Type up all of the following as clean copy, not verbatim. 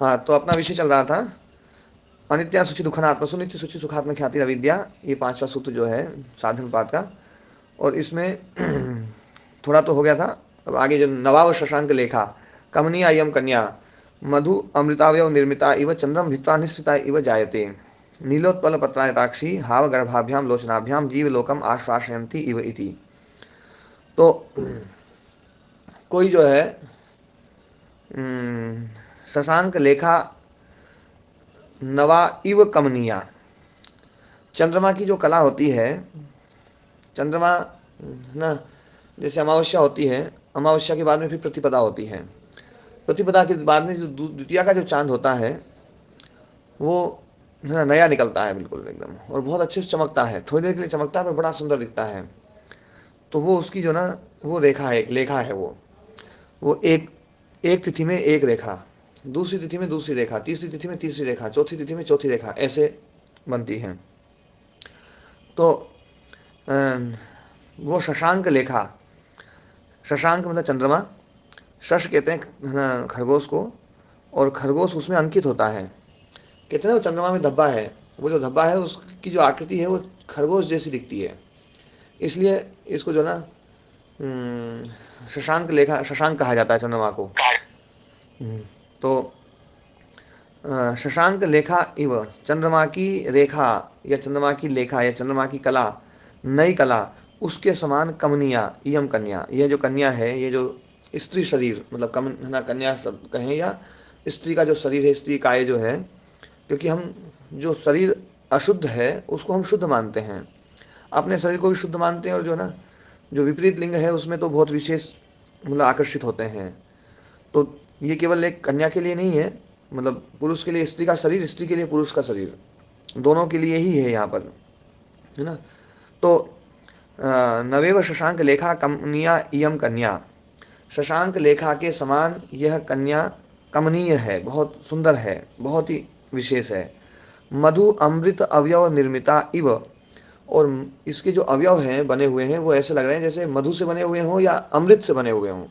हाँ, तो अपना विषय चल रहा था अनित्या सुचि दुखनात्म सुनित्य सुचि सुखात्म ख्याति अविद्या, ये पांचवा सूत्र जो है साधन पाद का। और इसमें थोड़ा तो हो गया था। अब आगे जो नवाव शशांक लेखा कमनीया यम कन्या मधु अमृतावयव निर्मिता इव चंद्रम भित्वा निश्चिता इव जायते नीलोत्पल पत्रायताक्षी हाव गर्भाभ्याम लोचनाभ्याम जीवलोकम आश्वासयन्ति इव इति। तो कोई जो है शशांक लेखा नवा इव कमनीया, चंद्रमा की जो कला होती है, चंद्रमा ना, जैसे अमावस्या होती है, अमावस्या के बाद में फिर प्रतिपदा होती है, प्रतिपदा के बाद में जो द्वितीया का जो चांद होता है वो है ना नया निकलता है बिल्कुल एकदम, और बहुत अच्छे से चमकता है, थोड़ी देर के लिए चमकता है पर बड़ा सुंदर दिखता है। तो वो उसकी जो ना वो रेखा है, एक लेखा है वो एक एक तिथि में एक रेखा, दूसरी तिथि में दूसरी रेखा, तीसरी तिथि में तीसरी रेखा, चौथी तिथि में चौथी रेखा, ऐसे बनती है। तो वो शशांक लेखा, शशांक मतलब चंद्रमा, शश कहते हैं खरगोश को, और खरगोश उसमें अंकित होता है। कहते हैं वो चंद्रमा में धब्बा है, वो जो धब्बा है उसकी जो आकृति है वो खरगोश जैसी दिखती है, इसलिए इसको जो ना शशांक लेखा, शशांक कहा जाता है चंद्रमा को। तो शशांक लेखा इव, चंद्रमा की रेखा या चंद्रमा की लेखा या चंद्रमा की कला, नई कला उसके समान कमनिया यम कन्या, यह जो कन्या है, ये जो स्त्री शरीर मतलब कम ना, कन्या सब कहें या स्त्री का जो शरीर है, स्त्री काय जो है, क्योंकि हम जो शरीर अशुद्ध है उसको हम शुद्ध मानते हैं, अपने शरीर को भी शुद्ध मानते हैं, और जो ना जो विपरीत लिंग है उसमें तो बहुत विशेष मतलब आकर्षित होते हैं। तो ये केवल एक कन्या के लिए नहीं है, मतलब पुरुष के लिए स्त्री का शरीर, स्त्री के लिए पुरुष का शरीर, दोनों के लिए ही है यहाँ पर, है ना। तो नवेव शशांक लेखा कमनीया इयम कन्या, शशांक लेखा के समान यह कन्या कमनीय है, बहुत सुंदर है, बहुत ही विशेष है। मधु अमृत अवयव निर्मिता इव, और इसके जो अवयव हैं बने हुए हैं वो ऐसे लग रहे हैं जैसे मधु से बने हुए हों या अमृत से बने हुए हों,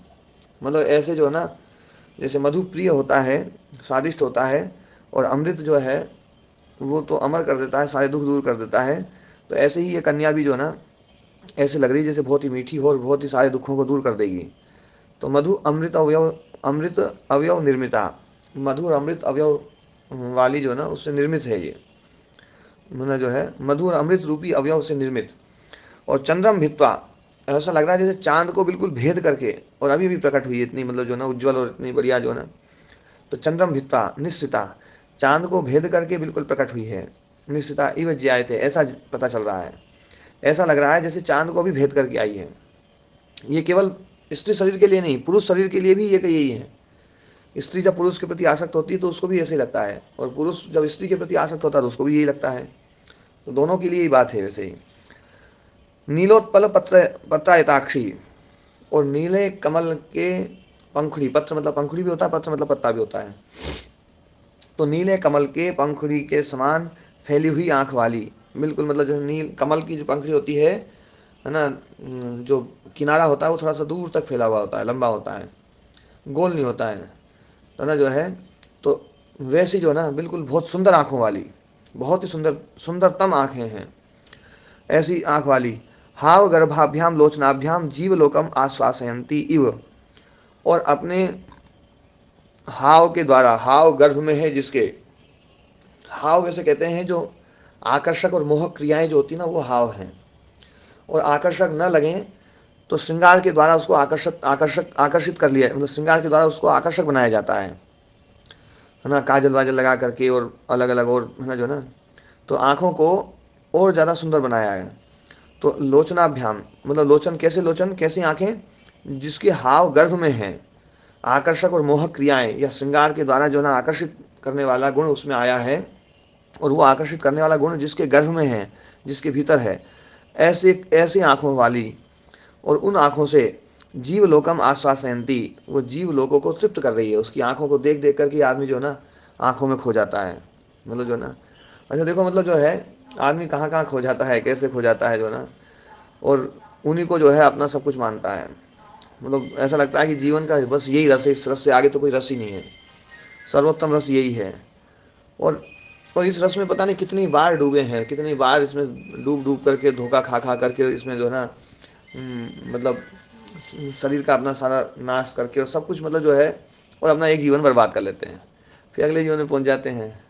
मतलब ऐसे जो है ना, जैसे मधु प्रिय होता है, स्वादिष्ट होता है, और अमृत जो है वो तो अमर कर देता है, सारे दुख दूर कर देता है। तो ऐसे ही ये कन्या भी जो ना ऐसे लग रही है जैसे बहुत ही मीठी हो और बहुत ही सारे दुखों को दूर कर देगी। तो मधु अमृत अवयव निर्मिता, मधु और अमृत अवयव वाली जो ना उससे निर्मित है ये, मतलब जो है मधु और अमृत रूपी अवयव से निर्मित। और चंद्रम भित्वा, ऐसा लग रहा है जैसे चांद को बिल्कुल भेद करके, और अभी भी प्रकट हुई है इतनी मतलब जो ना उज्ज्वल और इतनी बढ़िया जो ना। तो चंद्रम भित्वा निश्चिता, चांद को भेद करके बिल्कुल प्रकट हुई है, निश्चिता इव ज्यायते, ऐसा पता चल रहा है, ऐसा लग रहा है जैसे चांद को भी भेद करके आई है। ये केवल स्त्री शरीर के लिए नहीं, पुरुष शरीर के लिए भी ये यही है। स्त्री जब पुरुष के प्रति आसक्त होती है तो उसको भी ऐसे ही लगता है, और पुरुष जब स्त्री के प्रति आसक्त होता है तो उसको भी यही लगता है। तो दोनों के लिए ही बात है वैसे ही। नीलोत्पल पत्रायताक्षी, और नीले कमल के पंखुड़ी, पत्र मतलब पंखुड़ी भी होता है, पत्र मतलब पत्ता भी होता है। तो नीले कमल के पंखुड़ी के समान फैली हुई आंख वाली, बिल्कुल मतलब जैसे नील कमल की जो पंखुड़ी होती है ना, जो किनारा होता है वो थोड़ा सा दूर तक फैला हुआ होता है, लंबा होता है, गोल नहीं होता है, तो ना जो है, तो वैसी जो ना बिल्कुल बहुत सुंदर आंखों वाली, बहुत ही सुंदर, सुंदरतम आंखें हैं ऐसी आंख वाली। हाव गर्भाभ्याम लोचनाभ्याम जीवलोकम आश्वासयंती इव, और अपने हाव के द्वारा, हाव गर्भ में है जिसके, हाव वैसे कहते हैं जो आकर्षक और मोहक क्रियाएं जो होती है ना वो हाव हैं, और आकर्षक न लगें तो श्रृंगार के द्वारा उसको आकर्षित कर लिया, मतलब श्रृंगार के द्वारा उसको आकर्षक बनाया जाता है ना, काजल वाजल लगा करके और अलग अलग, और है ना जो ना, तो आंखों को और ज़्यादा सुंदर बनाया है। तो लोचनाभ्याम मतलब लोचन, कैसे लोचन, कैसी आंखें, जिसके हाव गर्भ में हैं, आकर्षक और मोहक क्रियाएं या श्रृंगार के द्वारा जो ना आकर्षित करने वाला गुण उसमें आया है, और वो आकर्षित करने वाला गुण जिसके गर्भ में है, जिसके भीतर है, ऐसे ऐसी आंखों वाली, और उन आंखों से जीव लोकम आश्वासयंती, वो जीव लोगों को तृप्त कर रही है। उसकी आंखों को देख देख करके आदमी जो ना आंखों में खो जाता है, मतलब जो ना, अच्छा देखो मतलब जो है आदमी कहाँ कहाँ खो जाता है, कैसे खो जाता है जो ना, और उन्हीं को जो है अपना सब कुछ मानता है, मतलब ऐसा लगता है कि जीवन का बस यही रस है, इस रस से आगे तो कोई रस ही नहीं है। सर्वोत्तम रस यही है। और और इस रस में पता नहीं कितनी बार डूबे हैं, कितनी बार इसमें डूब डूब करके, धोखा खा खा करके इसमें जो है ना, मतलब शरीर का अपना सारा नाश करके और सब कुछ मतलब जो है, और अपना एक जीवन बर्बाद कर लेते हैं। फिर अगले जीवन में पहुंच जाते हैं,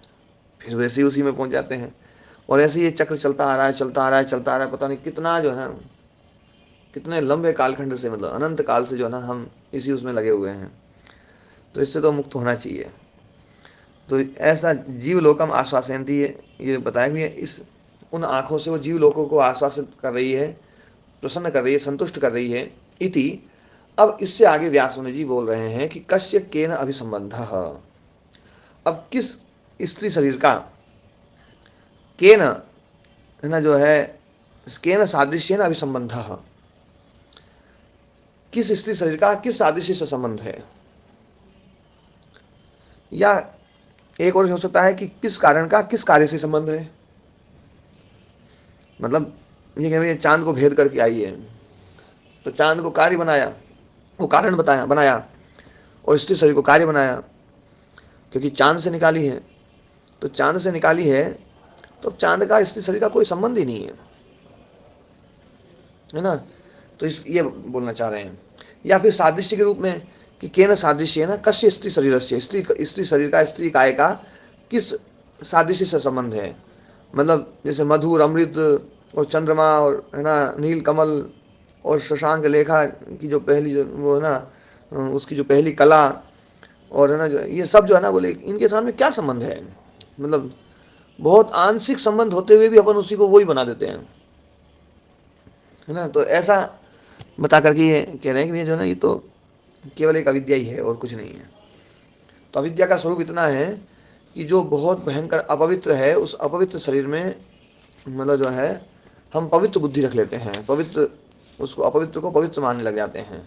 फिर वैसे ही उसी में पहुंच जाते हैं। और ऐसे ही ये चक्र चलता आ रहा है, चलता आ रहा है, चलता आ रहा है, पता नहीं कितना जो है ना, कितने लंबे कालखंड से, मतलब अनंत काल से जो है ना हम इसी उसमें लगे हुए हैं। तो इससे तो मुक्त होना चाहिए। तो ऐसा जीव लोकम आश्वासयन्ति, ये बताया भी है, इस उन आंखों से वो जीव लोगों को आश्वासित कर रही है, प्रसन्न कर रही है, संतुष्ट कर रही है। इति, अब इससे आगे व्यास मुनि जी बोल रहे हैं कि कस्य केन अभिसंबंध, अब किस स्त्री शरीर का, केन है ना जो है, केन सादृश्य न अभिसंबंध, किस स्त्री शरीर का किस सादृश्य से संबंध है, या एक और हो सकता है कि किस कारण का किस कार्य से संबंध है। मतलब ये कह रहे हैं चांद को भेद करके आई है, तो चांद को कार्य बनाया, वो कारण बताया बनाया, और स्त्री शरीर को कार्य बनाया, क्योंकि चांद से निकाली है। तो चांद से निकाली है, तो चांद का स्त्री शरीर का कोई संबंध ही नहीं है ना। तो ये बोलना चाह रहे हैं। या फिर सादृश्य के रूप में कि केन सादृश्य है ना, कश्य स्त्री शरीर से, स्त्री शरीर का, स्त्री काय का किस सादृश्य से संबंध है। मतलब जैसे मधुर, अमृत और चंद्रमा और है ना नील कमल और शशांक लेखा की जो पहली वो है ना, उसकी जो पहली कला, और है ना ये सब जो है ना, बोले इनके सामने क्या संबंध है। मतलब बहुत आंशिक संबंध होते हुए भी अपन उसी को वही बना देते हैं, है ना। तो ऐसा बता करके ये कह रहे हैं कि ये जो है ना, ये तो केवल एक अविद्या ही है और कुछ नहीं है। तो अविद्या का स्वरूप इतना है कि जो बहुत भयंकर अपवित्र है, उस अपवित्र शरीर में मतलब जो है हम पवित्र बुद्धि रख लेते हैं, पवित्र, उसको अपवित्र को पवित्र मानने लग जाते हैं।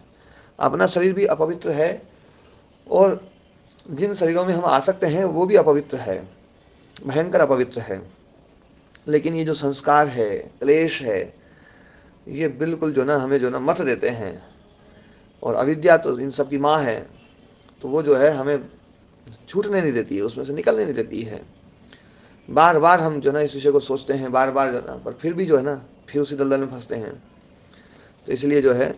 अपना शरीर भी अपवित्र है, और जिन शरीरों में हम आसक्त हैं वो भी अपवित्र है, भयंकर अपवित्र है। लेकिन ये जो संस्कार है, क्लेश है, ये बिल्कुल जो ना हमें जो ना मत देते हैं। और अविद्या तो इन सब की माँ है, तो वो जो है हमें छूटने नहीं देती है, उसमें से निकलने नहीं देती है। बार बार हम जो ना इस विषय को सोचते हैं, बार बार जो ना, पर फिर भी जो है ना फिर उसी दलदल में फंसते हैं। तो इसलिए जो है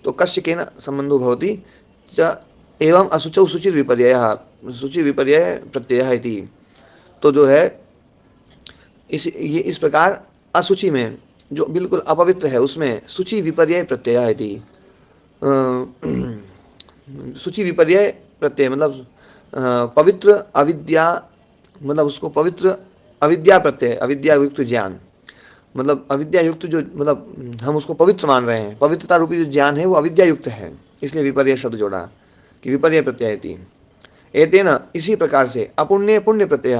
तो कश्य केन संबंधो भवति च एवं अशुचौ शुचिर विपर्ययः, शुचि विपर्यय प्रत्ययः इति। तो जो है ये इस प्रकार अशुचि में जो बिल्कुल अपवित्र है, उसमें शुचि विपर्यय प्रत्यय है थी। शुचि विपर्यय प्रत्यय मतलब पवित्र अविद्या, मतलब उसको पवित्र अविद्या प्रत्यय, अविद्या युक्त ज्ञान, मतलब अविद्या युक्त जो, मतलब हम उसको पवित्र मान रहे हैं, पवित्रता रूपी जो ज्ञान है वो अविद्या युक्त है, इसलिए विपर्यय शब्द जोड़ा कि विपर्यय प्रत्यय थी। एतेन, इसी प्रकार से अपुण्य पुण्य प्रत्यय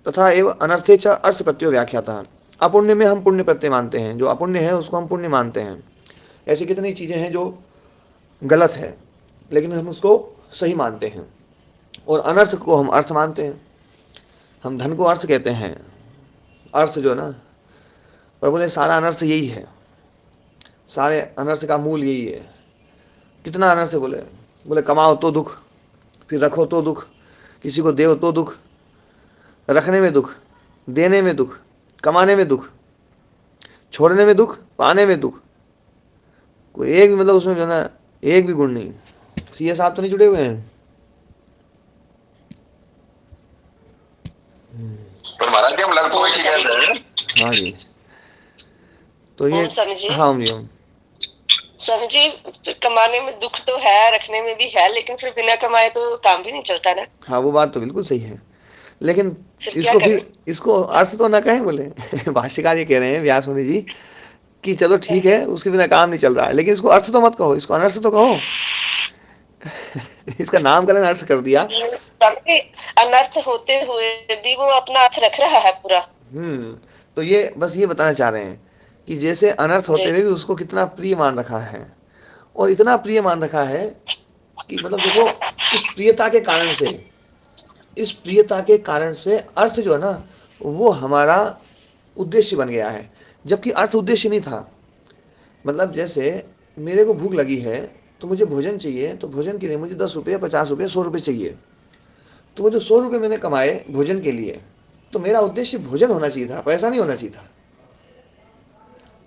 तथा एवं अनर्थे च अर्थ प्रत्यय व्याख्याता। अपुण्य में हम पुण्य प्रत्यय मानते हैं, जो अपुण्य है उसको हम पुण्य मानते हैं। ऐसी कितनी चीजें हैं जो गलत है लेकिन हम उसको सही मानते हैं, और अनर्थ को हम अर्थ मानते हैं। हम धन को अर्थ कहते हैं, अर्थ जो ना, पर बोले सारा अनर्थ यही है, सारे अनर्थ का मूल यही है। कितना अनर्थ है, बोले बोले कमाओ तो दुख, फिर रखो तो दुख, किसी को दो तो दुख, रखने में दुख, देने में दुख, कमाने में दुख, छोड़ने में दुख, पाने में दुख। कोई एक भी मतलब उसमें जो है ना एक भी गुण नहीं। सीए साहब तो नहीं जुड़े हुए हैं? पर महाराज जी हम लग तो वही कह रहे हैं। हाँ जी, तो ये स्वामी जी, हाँ जी, हम स्वामी जी कमाने में दुख तो है, रखने में भी है, लेकिन फिर बिना कमाए तो काम भी नहीं चलता ना। हाँ वो बात तो बिल्कुल सही है, लेकिन फिर इसको फिर इसको अर्थ तो ना कहें, बोले भाष्यकार ये कह रहे हैं व्यास मुनि जी कि चलो ठीक है उसके बिना काम नहीं चल रहा है, लेकिन इसको अर्थ तो मत कहो, इसको अनर्थ तो कहो। इसका नामकरण अर्थ कर दिया। अनर्थ होते हुए भी वो अपना अर्थ रख रहा है पूरा। तो ये बस ये बताना चाह रहे हैं कि जैसे अनर्थ होते हुए भी उसको कितना प्रिय मान रखा है, और इतना प्रिय मान रखा है कि मतलब देखो इस प्रियता के कारण से, इस प्रियता के कारण से अर्थ जो है ना वो हमारा उद्देश्य बन गया है, जबकि अर्थ उद्देश्य नहीं था। मतलब जैसे मेरे को भूख लगी है, तो मुझे भोजन चाहिए, तो भोजन के लिए मुझे 10 रुपये, 50 रुपये, 100 रुपये चाहिए। तो वो जो 100 रुपये मैंने कमाए भोजन के लिए, तो मेरा उद्देश्य भोजन होना चाहिए था, पैसा नहीं होना चाहिए था,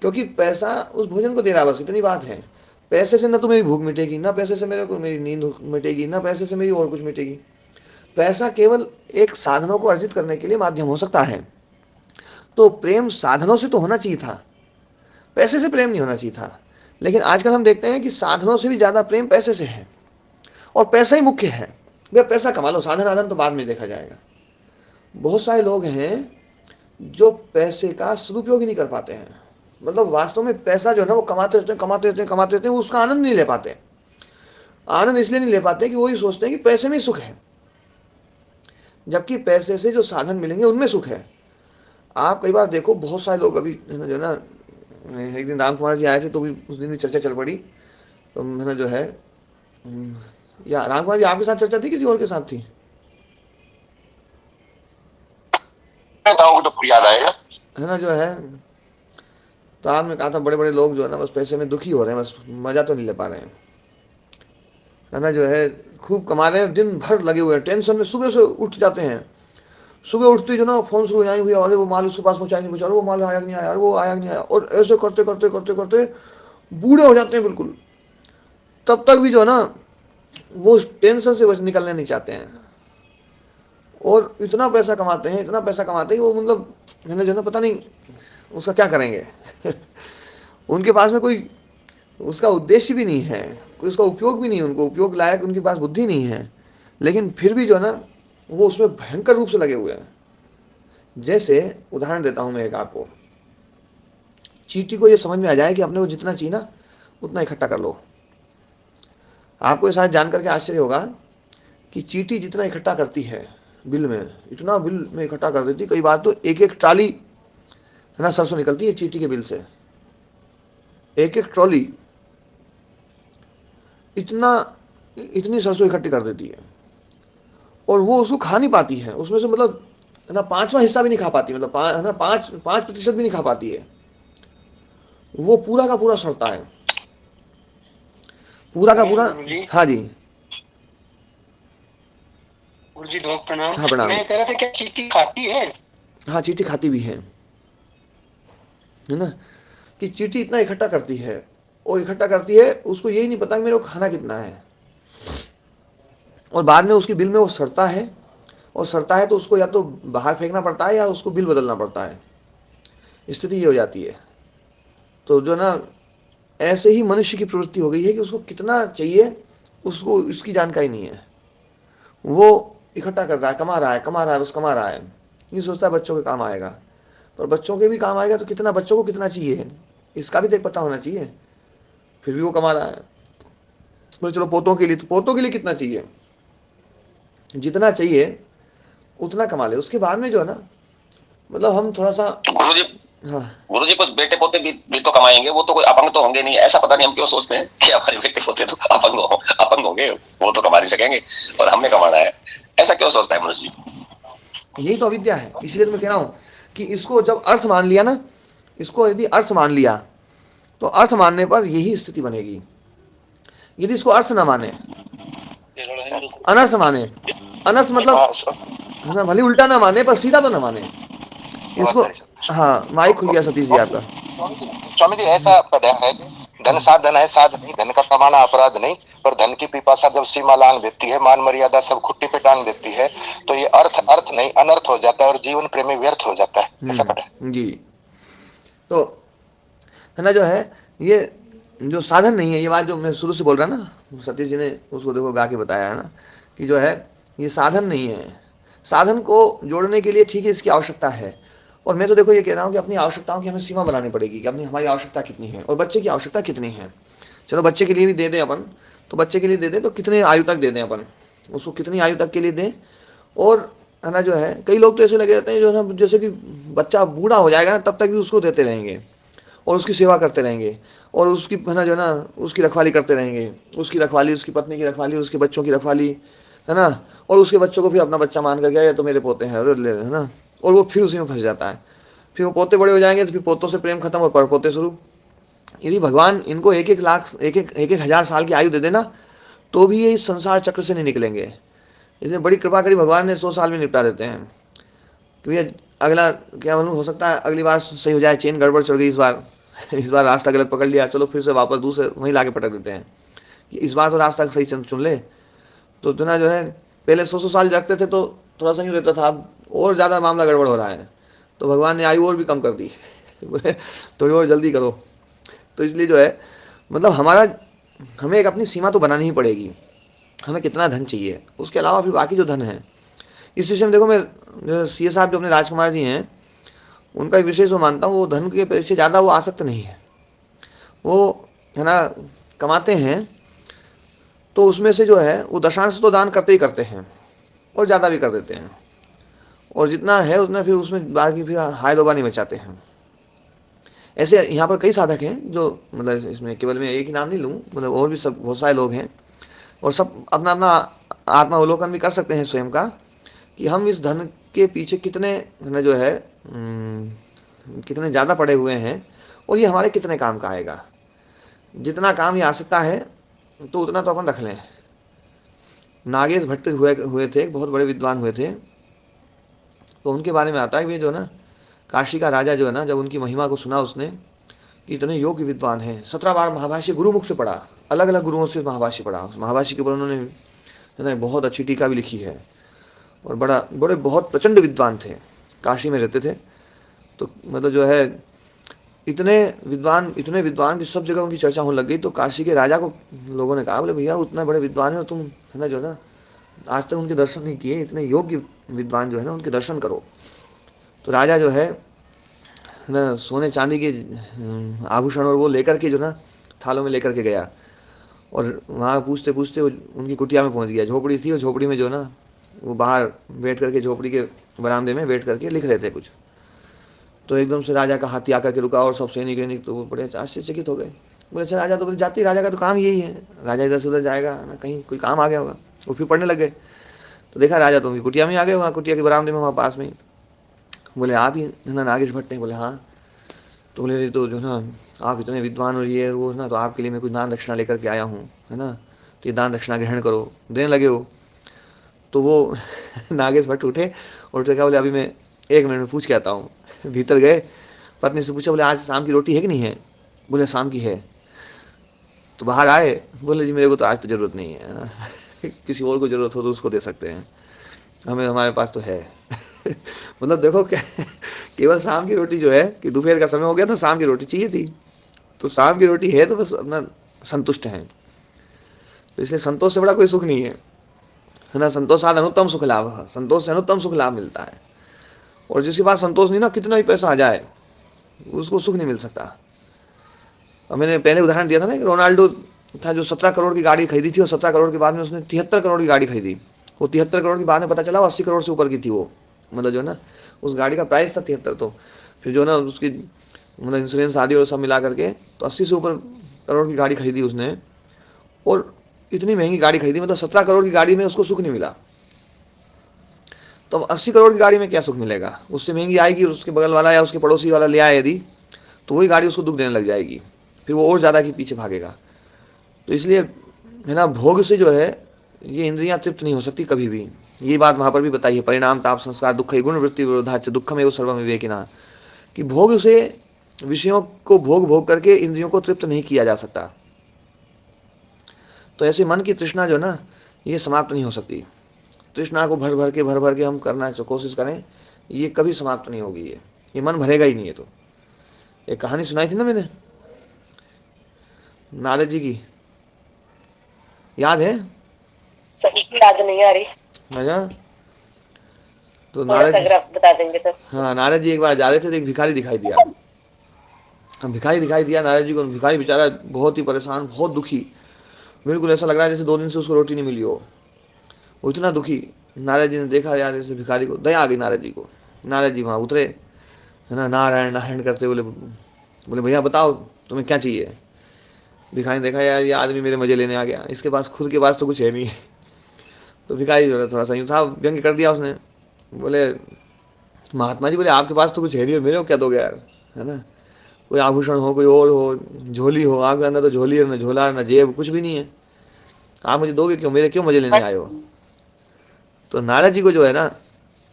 क्योंकि पैसा उस भोजन को दे रहा, बस इतनी बात है। पैसे से ना तो मेरी भूख मिटेगी, ना पैसे से मेरे को मेरी नींद मिटेगी, ना पैसे से मेरी और कुछ मिटेगी। पैसा केवल एक साधनों को अर्जित करने के लिए माध्यम हो सकता है। तो प्रेम साधनों से तो होना चाहिए था, पैसे से प्रेम नहीं होना चाहिए था। लेकिन आजकल हम देखते हैं कि साधनों से भी ज्यादा प्रेम पैसे से है, और पैसा ही मुख्य है। भैया पैसा कमा लो, साधन आधन तो बाद में देखा जाएगा। बहुत सारे लोग हैं जो पैसे का सदुपयोग ही नहीं कर पाते हैं। मतलब वास्तव में पैसा जो है ना, वो कमाते रहते हैं, कमाते रहते हैं, कमाते रहते हैं, वो उसका आनंद नहीं ले पाते। आनंद इसलिए नहीं ले पाते कि वो ही सोचते हैं कि पैसे में सुख है, जबकि पैसे से जो साधन मिलेंगे उनमें सुख है। आप कई बार देखो, बहुत सारे लोग अभी है ना जो ना, एक दिन राम कुमार जी आए थे तो भी उस दिन भी चर्चा चल पड़ी। तो है ना जो है, या राम कुमार जी आपके साथ चर्चा थी, किसी और के साथ थी? तो याद आएगा, है ना जो है, तो आपने कहा था बड़े बड़े लोग जो है ना बस पैसे में दुखी हो रहे हैं, बस मजा तो नहीं ले पा रहे हैं। है ना जो है, खूब कमा रहे हैं, दिन भर लगे हुए हैं टेंशन में, सुबह से उठ जाते हैं, सुबह उठते जो ना फोन शुरू हो जाएंगे, भैया अरे वो माल उसके पास पहुंचाएंगे, पहुंचा, वो माल आया नहीं आया, वो आया नहीं आया, और ऐसे करते करते करते करते बूढ़े हो जाते हैं बिल्कुल। तब तक भी जो है ना वो टेंशन से बस निकलने नहीं चाहते हैं, और इतना पैसा कमाते हैं, इतना पैसा कमाते हैं कि वो मतलब है ना जो ना पता नहीं उसका क्या करेंगे। उनके पास में कोई उसका उद्देश्य भी नहीं है, कोई उसका उपयोग भी नहीं है, उनको उपयोग लायक उनके पास बुद्धि नहीं है, लेकिन फिर भी जो है ना वो उसमें भयंकर रूप से लगे हुए हैं। जैसे उदाहरण देता हूं मैं एक आपको, चींटी को ये समझ में आ जाए कि अपने को जितना चाहिए ना उतना इकट्ठा कर लो। आपको ये शायद जान करके आश्चर्य होगा कि चींटी जितना इकट्ठा करती है बिल में, इतना बिल में इकट्ठा कर देती, कई बार तो एक एक ट्राली है ना सरसों निकलती है चींटी के बिल से, एक एक ट्रॉली इतनी सरसों इकट्ठी कर देती है, और वो उसको खा नहीं पाती है, उसमें से मतलब है ना 5वां हिस्सा भी नहीं खा पाती, मतलब है ना 5% भी नहीं खा पाती है। वो पूरा का पूरा सड़ता है, पूरा का पूरा। हाँ जी, गुरु जी बहुत प्रणाम। हाँ प्रणाम। मैं कह रहा था क्या चींटी खाती है? हाँ चींटी खाती भी है ना, कि चींटी इतना इकट्ठा करती है, और इकट्ठा करती है, उसको यही नहीं पता कि मेरे को खाना कितना है, और बाद में उसकी बिल में वो सड़ता है, और सड़ता है तो उसको या तो बाहर फेंकना पड़ता है या उसको बिल बदलना पड़ता है, स्थिति ये हो जाती है। तो जो ना ऐसे ही मनुष्य की प्रवृत्ति हो गई है कि उसको कितना चाहिए उसको इसकी जानकारी नहीं है, वो इकट्ठा कर रहा है, कमा रहा है, कमा रहा है, बस कमा रहा है, ये सोचता है बच्चों के काम आएगा, पर बच्चों के भी काम आएगा तो कितना, बच्चों को कितना चाहिए इसका भी तो पता होना चाहिए, फिर भी वो कमा रहा है। बोले चलो पोतों के लिए, तो पोतों के लिए कितना चाहिए, जितना चाहिए उतना कमा ले, उसके बाद में जो है ना मतलब हम थोड़ा सा गुरु जी, हाँ गुरु जी कुछ बेटे पोते भी तो कमाएंगे, वो तो कोई अपंग तो होंगे नहीं, ऐसा पता नहीं हम क्यों सोचते हैं कि हमारे बेटे पोते तो अपंग होंगे, वो तो कमा नहीं सकेंगे और हमने कमाना है, ऐसा क्यों सोचता है मनुष्य जी? यही तो अविद्या है। इसलिए तो मैं कह रहा हूँ कि इसको जब अर्थ मान लिया ना, इसको यदि अर्थ मान लिया तो अर्थ मानने पर यही स्थिति बनेगी। यदि इसको अर्थ ना माने, अनर्थ माने, अनर्थ मतलब ना भले उल्टा ना माने पर सीधा तो ना माने इसको। हाँ माइक खुल गया सतीश जी आपका। स्वामी जी ऐसा पढ़ा है, धन साधन है, साध नहीं, धन का कमाना अपराध नहीं, पर धन की पिपासा जब सीमा लांग देती है, मान मर्यादा सब खुट्टी पे टांग देती है, तो ये अर्थ नहीं अनर्थ हो जाता है और जीवन प्रेमी व्यर्थ हो जाता है, ऐसा पढ़ा जी। तो है ना जो है, ये जो साधन नहीं है, ये बात जो मैं शुरू से बोल रहा ना, सतीश जी ने उसको देखो गा के बताया है ना, कि जो है ये साधन नहीं है। साधन को जोड़ने के लिए ठीक है इसकी आवश्यकता है, और मैं तो देखो ये कह रहा हूँ कि अपनी आवश्यकताओं की हमें सीमा बनानी पड़ेगी कि अपनी हमारी आवश्यकता कितनी है और बच्चे की आवश्यकता कितनी है। चलो बच्चे के लिए भी दे दें अपन, तो बच्चे के लिए दे दें तो कितने आयु तक दे दें अपन उसको, कितनी आयु तक के लिए दें। और है ना जो है, कई लोग तो ऐसे लगे रहते हैं जो ना जैसे कि बच्चा बूढ़ा हो जाएगा ना तब तक भी उसको देते रहेंगे और उसकी सेवा करते रहेंगे, और उसकी है ना जो ना उसकी रखवाली करते रहेंगे, उसकी रखवाली, उसकी पत्नी की रखवाली, उसके बच्चों की रखवाली, है ना, और उसके बच्चों को फिर अपना बच्चा मान करके या तो मेरे पोते हैं है ना, और वो फिर उसी में फंस जाता है। फिर वो पोते बड़े हो जाएंगे तो फिर पोतों से प्रेम खत्म और परपोते शुरू। यदि भगवान इनको एक एक लाख एक एक हजार साल की आयु दे देना तो भी ये इस संसार चक्र से नहीं निकलेंगे। इसने बड़ी कृपा करी, भगवान ने 100 साल में निपटा देते हैं। क्योंकि अगला क्या मालूम, हो सकता है अगली बार सही हो जाए, चेन गड़बड़ चढ़ गई इस बार इस बार रास्ता गलत पकड़ लिया, चलो फिर से वापस दूसरे वहीं लाके पटक देते हैं कि इस बार तो रास्ता सही चुन ले। तो इतना जो है पहले 100 साल रखते थे तो थोड़ा सा यूँ रहता था, अब और ज़्यादा मामला गड़बड़ हो रहा है, तो भगवान ने आयु और भी कम कर दी बोले थोड़ी और जल्दी करो। तो इसलिए जो है मतलब हमें एक अपनी सीमा तो बनानी ही पड़ेगी, हमें कितना धन चाहिए, उसके अलावा फिर बाकी जो धन है। इस विषय में देखो, मैं सीए साहब जो अपने राजकुमार जी हैं उनका एक विशेष वो मानता हूँ, वो धन के पीछे ज़्यादा वो आसक्त नहीं है। वो है ना कमाते हैं तो उसमें से जो है वो दशांश तो दान करते ही करते हैं और ज़्यादा भी कर देते हैं, और जितना है उतना फिर उसमें बाकी फिर हाय दोबा नहीं मचाते हैं। ऐसे यहाँ पर कई साधक हैं जो मतलब इसमें केवल मैं एक ही नाम नहीं लूँ, मतलब और भी सब बहुत सारे लोग हैं, और सब अपना अपना आत्मावलोकन भी कर सकते हैं स्वयं का कि हम इस धन के पीछे कितने न जो है कितने ज़्यादा पड़े हुए हैं और ये हमारे कितने काम का आएगा। जितना काम ये आ सकता है तो उतना तो अपन रख लें। नागेश भट्ट हुए थे, एक बहुत बड़े विद्वान हुए थे, तो उनके बारे में आता है कि जो ना काशी का राजा जो है ना, जब उनकी महिमा को सुना उसने कि इतने योग्य विद्वान हैं, 17 बार महाभाष्य गुरुमुख से पढ़ा, अलग अलग गुरुओं से महाभाष्य पढ़ा, उस महाभाष्य के ऊपर उन्होंने बहुत अच्छी टीका भी लिखी है, और बड़े बहुत प्रचंड विद्वान थे, काशी में रहते थे। तो मतलब जो है इतने विद्वान की सब जगह उनकी चर्चा होने लग गई। तो काशी के राजा को लोगों ने कहा, बोले भैया उतना बड़े विद्वान है और तुम है ना जो ना आज तक उनके दर्शन नहीं किए, इतने योग्य विद्वान जो है ना उनके दर्शन करो। तो राजा जो है ना सोने चांदी के आभूषण और वो लेकर के जो ना थालों में लेकर के गया, और वहाँ पूछते पूछते उनकी कुटिया में पहुँच गया। झोपड़ी थी, और झोपड़ी में जो ना वो बाहर बैठ करके झोपड़ी के बरामदे में बैठ करके लिख रहे थे कुछ। तो एकदम से राजा का हाथी आकर के रुका, और सब सैनिक तो वो बड़े आश्चर्यचकित हो गए। बोले अच्छा राजा, तो बोले जाती राजा का तो काम यही है, राजा इधर से उधर जाएगा ना, कहीं कोई काम आ गया होगा। वो फिर पढ़ने लग गए, तो देखा राजा तो उनकी कुटिया में आ गए, वहाँ कुटिया के बरामदे में वहाँ पास में। बोले आप ही ना नागेश भट्ट हैं? बोले हाँ। तो बोले तो जो ना आप इतने विद्वान और ये वो ना, तो आपके लिए मैं कुछ दान दक्षिणा लेकर के आया हूँ, है ना, तो ये दान दक्षिणा ग्रहण करो। देने लगे वो, तो वो नागेश भट्ट उठे और उठे क्या, बोले अभी मैं 1 मिनट में पूछ के आता हूँ। भीतर गए, पत्नी से पूछा, बोले आज शाम की रोटी है कि नहीं है? बोले शाम की है। तो बाहर आए, बोले जी मेरे को तो आज तो जरूरत नहीं है ना, किसी और को जरूरत हो तो उसको दे सकते हैं, हमारे पास तो है। मतलब देखो क्या, केवल शाम की रोटी जो है कि दोपहर का समय हो गया तो शाम की रोटी चाहिए थी, तो शाम की रोटी है तो बस अपना संतुष्ट हैं। तो इसलिए संतोष से बड़ा कोई सुख नहीं है ना। संतोष साध अनुत्तम सुख लाभ, संतोष से अनुत्तम सुख लाभ मिलता है। और जिसके पास संतोष नहीं ना, कितना भी पैसा आ जाए उसको सुख नहीं मिल सकता। और मैंने पहले उदाहरण दिया था ना कि रोनाल्डो था जो 17 करोड़ की गाड़ी खरीदी थी, और 17 करोड़ के बाद में उसने 73 करोड़ की गाड़ी खरीदी। वो 73 करोड़ के बाद में पता चला वो 80 करोड़ से ऊपर की थी। वो मतलब जो ना उस गाड़ी का प्राइस था 73, तो फिर जो ना उसकी मतलब इंश्योरेंस आदि और सब मिला करके तो 80 से ऊपर करोड़ की गाड़ी खरीदी उसने, और इतनी महंगी गाड़ी खरीदी, मतलब 17 करोड़ की गाड़ी में उसको सुख नहीं मिला। तो अब 80 करोड़ की गाड़ी में क्या सुख मिलेगा? उससे महंगी आएगी, उसके बगल वाला या उसके पड़ोसी वाला ले आए यदि, तो वही गाड़ी उसको दुख देने लग जाएगी, फिर वो और ज़्यादा के पीछे भागेगा। तो इसलिए है ना, भोग से जो है ये इंद्रियां तृप्त नहीं हो सकती कभी भी। ये बात वहाँ पर भी बताई है, परिणाम ताप संस्कार दुख गुण वृत्ति विरोधाच दुखम एवं सर्वम विवेकिना, कि भोग से विषयों को भोग करके इंद्रियों को तृप्त नहीं किया जा सकता। तो ऐसे मन की तृष्णा जो ना ये समाप्त नहीं हो सकती। तृष्णा को भर भर के हम करना कोशिश करें, ये कभी समाप्त नहीं होगी, ये मन भरेगा ही नहीं। है तो एक कहानी सुनाई थी ना मैंने नारद जी की, याद है? सही याद नहीं आ रही, अच्छा, तो थोड़ा नारद सा बता देंगे तो। हाँ, नारद जी एक बार जा रहे थे तो एक भिखारी दिखाई दिया। भिखारी दिखाई दिया नारद जी को। भिखारी बेचारा बहुत ही परेशान, बहुत दुखी, बिल्कुल ऐसा लग रहा है जैसे 2 दिन से उसको रोटी नहीं मिली हो, वो इतना दुखी। नारद जी ने देखा यार इस भिखारी को, दया आ गई नारद जी को। नारद जी वहाँ उतरे, है ना, नारायण नारायण करते, बोले भैया बताओ तुम्हें क्या चाहिए? भिखारी ने देखा यार ये आदमी मेरे मजे लेने आ गया, इसके पास खुद के पास तो कुछ है नहीं। तो भिखारी जो है थोड़ा सा यूँ था, व्यंग कर दिया उसने। बोले महात्मा जी, बोले आपके पास तो कुछ है नहीं और मेरे को क्या दोगे यार, है ना? कोई आभूषण हो, कोई और हो, झोली हो, आपके अंदर तो झोली है, न झोला न जेब, कुछ भी नहीं है, आप मुझे दोगे क्यों, मेरे क्यों मजे लेने आए हो। तो नारद जी को जो है ना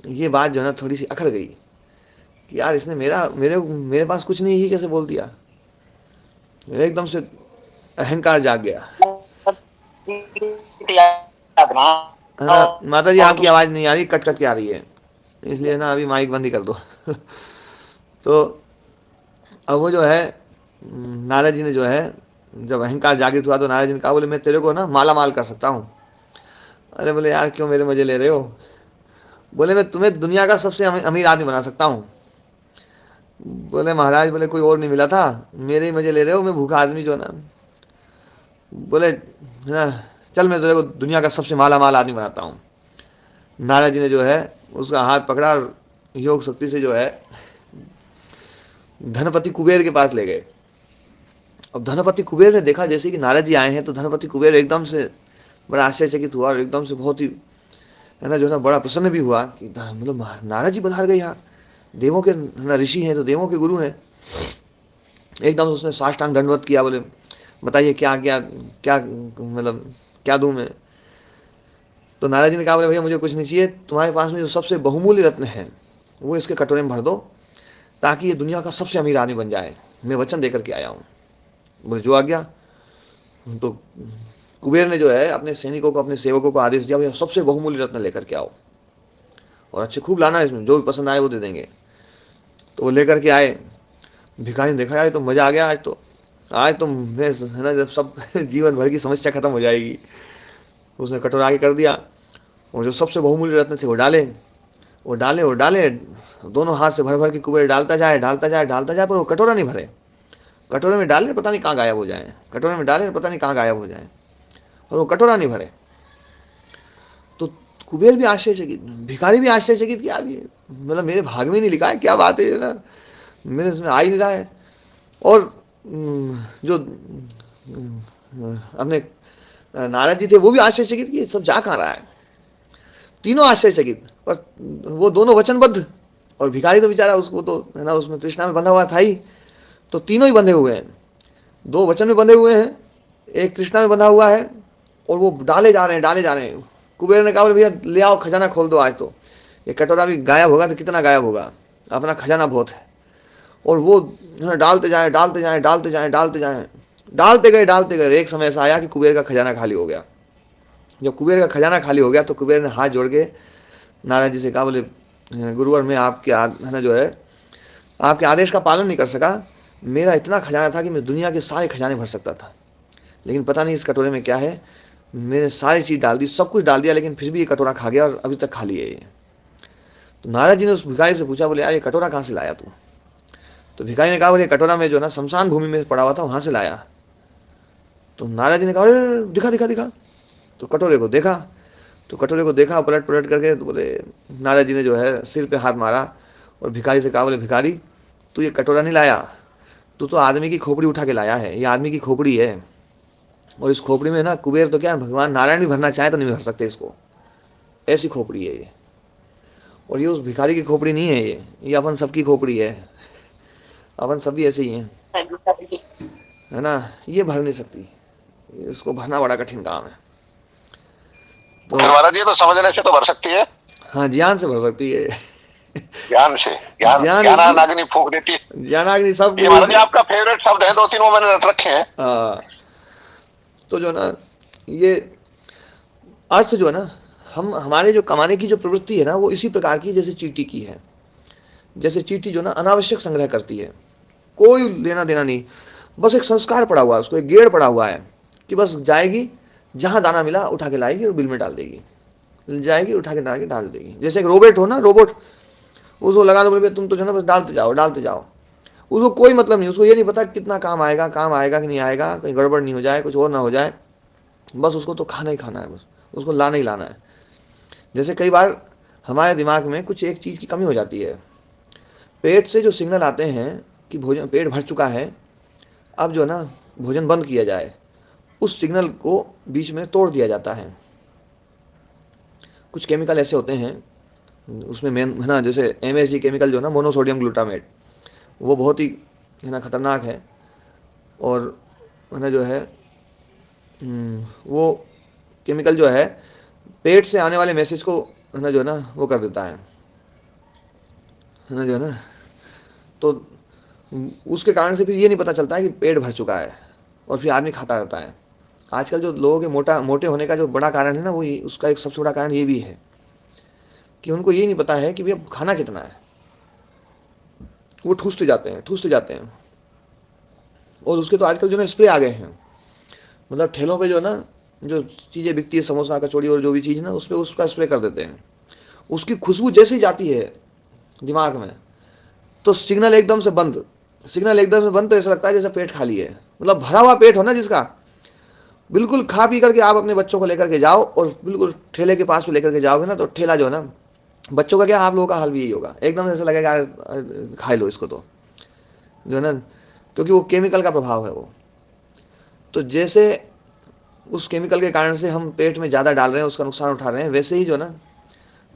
ये बात जो है ना थोड़ी सी अखर गई कि यार इसने मेरा मेरे मेरे पास कुछ नहीं, ये कैसे बोल दिया। मेरा एकदम से अहंकार जाग गया, है ना। माता जी आपकी आवाज नहीं आ रही, कट कट के आ रही है, इसलिए ना अभी माइक बंद ही कर दो। तो अब वो जो है नारद जी ने जो है जब अहंकार जागृत हुआ तो नारद जी ने कहा, बोले मैं तेरे को ना माला माल कर सकता हूँ। अरे बोले यार क्यों मेरे मजे ले रहे हो। बोले मैं तुम्हें दुनिया का सबसे अमीर आदमी बना सकता हूँ। बोले महाराज, बोले कोई और नहीं मिला था, मेरे ही मजे ले रहे हो, मैं भूखा आदमी जो ना। बोले हाँ, चल मैं तेरे को दुनिया का सबसे माला माल आदमी बनाता हूँ। नारद जी ने जो है उसका हाथ पकड़ा और योग शक्ति से जो है धनपति कुबेर के पास ले गए। अब धनपति कुबेर ने देखा जैसे कि नारद जी आए हैं, तो धनपति कुबेर एकदम से बड़ा आश्चर्यचकित हुआ और एकदम से बहुत ही, है ना, जो है ना बड़ा प्रसन्न भी हुआ कि मतलब नारद जी पधार गए यहाँ, देवों के ना ऋषि हैं, तो देवों के गुरु हैं। एकदम से उसने साष्टांग दंडवत किया, बोले बताइए क्या क्या क्या मतलब क्या दूं मैं। तो नारद जी ने कहा, बोले भैया मुझे कुछ नहीं चाहिए, तुम्हारे पास में जो सबसे बहुमूल्य रत्न है वो इसके कटोरे में भर दो, ताकि ये दुनिया का सबसे अमीर आदमी बन जाए, मैं वचन देकर के आया हूँ। बोले जो आ गया। तो कुबेर ने जो है अपने सैनिकों को, अपने सेवकों को आदेश दिया, भैया सबसे बहुमूल्य रत्न लेकर के आओ और अच्छे खूब लाना, इसमें जो भी पसंद आए वो दे देंगे। तो वो लेकर के आए। भिखारी ने देखा, यार तो मजा आ गया, आज तो मैं, है ना, जब सब जीवन भर की समस्या खत्म हो जाएगी। उसने कटोरा आगे कर दिया और जो सबसे बहुमूल्य रत्न थे वो डाले, वो डाले, दोनों हाथ से भर भर के कुबेर डालता जाए डालता जाए डालता जाए, पर वो कटोरा नहीं भरे। कटोरे में डाले पता नहीं कहाँ गायब हो जाए, कटोरे में डाले पता नहीं कहाँ गायब हो जाए, और वो कटोरा नहीं भरे। तो कुबेर भी आश्चर्यचकित, भिखारी भी आश्चर्यचकित कि यार ये मतलब मेरे भाग में नहीं लिखा है, क्या बात है ना, मेरे इसमें आ ही नहीं रहा है। और जो अपने नारद जी थे वो भी आश्चर्यचकित कि ये सब जा कहाँ रहा है। तीनों आश्चर्यचकित, पर वो दोनों वचनबद्ध, और भिखारी तो बेचारा उसको तो, है ना, उसमें तृष्णा में बंधा हुआ था ही। तो तीनों ही बंधे हुए हैं, दो वचन में बंधे हुए हैं, एक तृष्णा में बंधा हुआ है, और वो डाले जा रहे हैं डाले जा रहे हैं। कुबेर ने कहा, भैया ले आओ खजाना खोल दो, आज तो ये कटोरा भी गायब होगा तो कितना गायब होगा, अपना खजाना बहुत है। और वो डालते जाए डालते जाए डालते जाए डालते जाए, डालते गए। एक समय ऐसा आया कि कुबेर का खजाना खाली हो गया। जब कुबेर का खजाना खाली हो गया तो कुबेर ने हाथ जोड़ के नारायण जी से कहा, बोले गुरुवर मैं आपके, है ना, जो है आपके आदेश का पालन नहीं कर सका। मेरा इतना खजाना था कि मैं दुनिया के सारे खजाने भर सकता था, लेकिन पता नहीं इस कटोरे में क्या है, मैंने सारी चीज डाल दी, सब कुछ डाल दिया, लेकिन फिर भी ये कटोरा खा गया और अभी तक खाली है ये। तो नारद जी ने उस भिखारी से पूछा, बोले यार ये कटोरा कहाँ से लाया तू। तो भिखारी ने कहा, बोले कटोरा में जो ना शमशान भूमि में पड़ा हुआ था, वहां से लाया। तो नारद जी ने कहा, अरे दिखा दिखा दिखा। तो कटोरे को देखा, पलट पलट करके, तो बोले नारद जी ने जो है सिर पे हाथ मारा और भिखारी से कहा, बोले भिखारी तू ये कटोरा नहीं लाया, तू तो आदमी की खोपड़ी उठा के लाया है, ये आदमी की खोपड़ी है, और इस खोपड़ी में ना कुबेर तो क्या है, भगवान नारायण भी भरना चाहे तो नहीं भर सकते इसको, ऐसी खोपड़ी है ये। और ये उस भिखारी की खोपड़ी नहीं है, ये अपन सबकी खोपड़ी है, अपन सभी ऐसे ही हैं, है ना, ये भर नहीं सकती, इसको भरना बड़ा कठिन काम है। तो महाराज जी तो समझने से तो भर सकती है, हाँ ज्ञान से भर सकती है, ज्ञान से, ज्ञानाग्नि फूंक देती है, ज्ञानाग्नि सब। ये महाराज जी आपका फेवरेट शब्द है, 2-3 वो मैंने रट रखे हैं। हाँ, तो जो ना ये अर्थ जो है ना, हम हमारे जो कमाने की जो प्रवृत्ति है ना, वो इसी प्रकार की जैसे चींटी की है। जैसे चींटी जो ना अनावश्यक संग्रह करती है, कोई लेना देना नहीं, बस एक संस्कार पड़ा हुआ है, उसको एक गेड़ पड़ा हुआ है कि बस जाएगी, जहां दाना मिला उठा के लाएगी और बिल में डाल देगी, जाएगी उठा के डाल देगी। जैसे एक रोबोट हो ना, रोबोट, उसको लगा दो, बोले तुम तो जो ना बस डालते जाओ, उसको कोई मतलब नहीं, उसको ये नहीं पता कितना काम आएगा कि नहीं आएगा, कहीं गड़बड़ नहीं हो जाए, कुछ और ना हो जाए, बस उसको तो खाना ही खाना है, बस उसको लाना ही लाना है। जैसे कई बार हमारे दिमाग में कुछ एक चीज़ की कमी हो जाती है, पेट से जो सिग्नल आते हैं कि भोजन, पेट भर चुका है, अब जो ना भोजन बंद किया जाए, उस सिग्नल को बीच में तोड़ दिया जाता है। कुछ केमिकल ऐसे होते हैं उसमें, मेन है ना, जैसे MSG केमिकल जो ना, मोनोसोडियम ग्लूटामेट, वो बहुत ही है ना खतरनाक है, और है ना जो है वो केमिकल जो है पेट से आने वाले मैसेज को है ना जो है ना वो कर देता है ना जो है ना। तो उसके कारण से फिर ये नहीं पता चलता है कि पेट भर चुका है, और फिर आदमी खाता रहता है। आजकल जो लोगों के मोटे होने का जो बड़ा कारण है ना, वो उसका एक सबसे बड़ा कारण ये भी है कि उनको ये नहीं पता है कि भैया खाना कितना है, वो ठूसते जाते हैं। और उसके तो आजकल जो ना स्प्रे आ गए हैं, मतलब ठेलों पे जो ना जो चीज़ें बिकती है, समोसा कचौड़ी और जो भी चीज़ ना, उस पर उसका स्प्रे कर देते हैं। उसकी खुशबू जैसे ही जाती है दिमाग में, तो सिग्नल एकदम से बंद तो ऐसा लगता है जैसे पेट खाली है। मतलब भरा हुआ पेट हो ना जिसका, बिल्कुल खा पी करके आप अपने बच्चों को लेकर के जाओ और बिल्कुल ठेले के पास में लेकर के जाओगे ना, तो ठेला जो है ना, बच्चों का क्या, आप लोगों का हाल भी यही होगा, एकदम ऐसा लगेगा खा लो इसको, तो जो है ना, क्योंकि वो केमिकल का प्रभाव है वो। तो जैसे उस केमिकल के कारण से हम पेट में ज़्यादा डाल रहे हैं, उसका नुकसान उठा रहे हैं, वैसे ही जो ना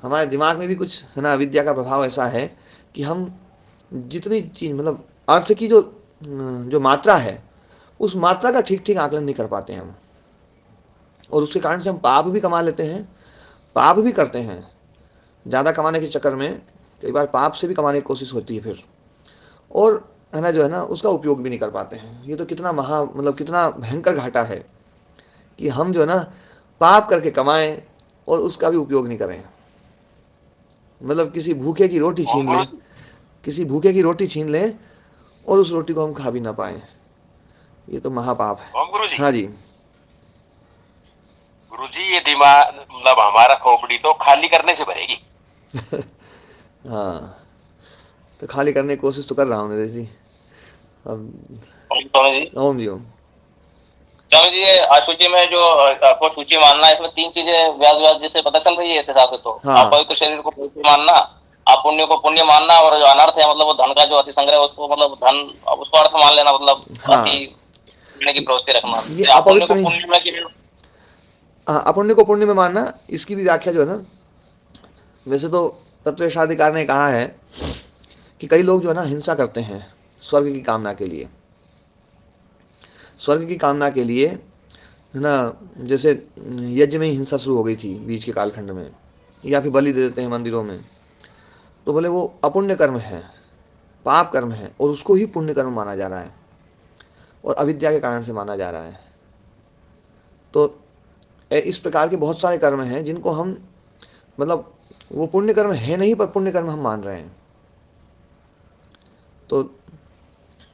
हमारे दिमाग में भी कुछ है ना अविद्या का प्रभाव ऐसा है कि हम जितनी चीज़, मतलब अर्थ की जो मात्रा है, उस मात्रा का ठीक ठीक आकलन नहीं कर पाते हैं हम, और उसके कारण से हम पाप भी कमा लेते हैं, पाप भी करते हैं। ज़्यादा कमाने के चक्कर में कई बार पाप से भी कमाने की कोशिश होती है फिर, और है ना जो है ना उसका उपयोग भी नहीं कर पाते हैं। ये तो कितना मतलब कितना भयंकर घाटा है कि हम जो है ना पाप करके कमाएं और उसका भी उपयोग नहीं करें। मतलब किसी भूखे की रोटी छीन लें और उस रोटी को हम खा भी ना पाए, ये तो महापाप है। गुरु जी, हाँ जी। गुरु जी, ये दिमाग मतलब हमारा खोपड़ी तो खाली करने से भरेगी। हाँ, तो खाली करने की कोशिश तो कर रहा हूँ नरेश जी। ओम जी ओम। स्वामी जी, ये अशुचि में जो आपको सूची मानना है, इसमें 3 चीजें व्यास जैसे पता चल रही है इस हिसाब से। तो हाँ। आप पवित्र शरीर को पवित्र मानना, आप पुण्य को पुण्य मानना, और जो अनर्थ है मतलब वो धन का जो अति संग्रह उसको मतलब धन उसको अर्थ मान लेना, मतलब हाँ। अति की प्रवृत्ति रखना। ये पुण्य अपवित्र को पुण्य में अपुण्य को पुण्य में मानना, इसकी भी व्याख्या जो है ना, वैसे तो तत्वशास्त्रकार ने कहा है कि कई लोग जो है ना हिंसा करते हैं स्वर्ग की कामना के लिए, स्वर्ग की कामना के लिए है ना। जैसे यज्ञ में ही हिंसा शुरू हो गई थी बीच के कालखंड में, या फिर बलि दे देते हैं मंदिरों में, तो बोले वो अपुण्य कर्म है, पाप कर्म है, और उसको ही पुण्य कर्म माना जा रहा है, और अविद्या के कारण से माना जा रहा है। तो इस प्रकार के बहुत सारे कर्म हैं जिनको हम मतलब वो पुण्य कर्म है नहीं, पर पुण्य कर्म हम मान रहे हैं। तो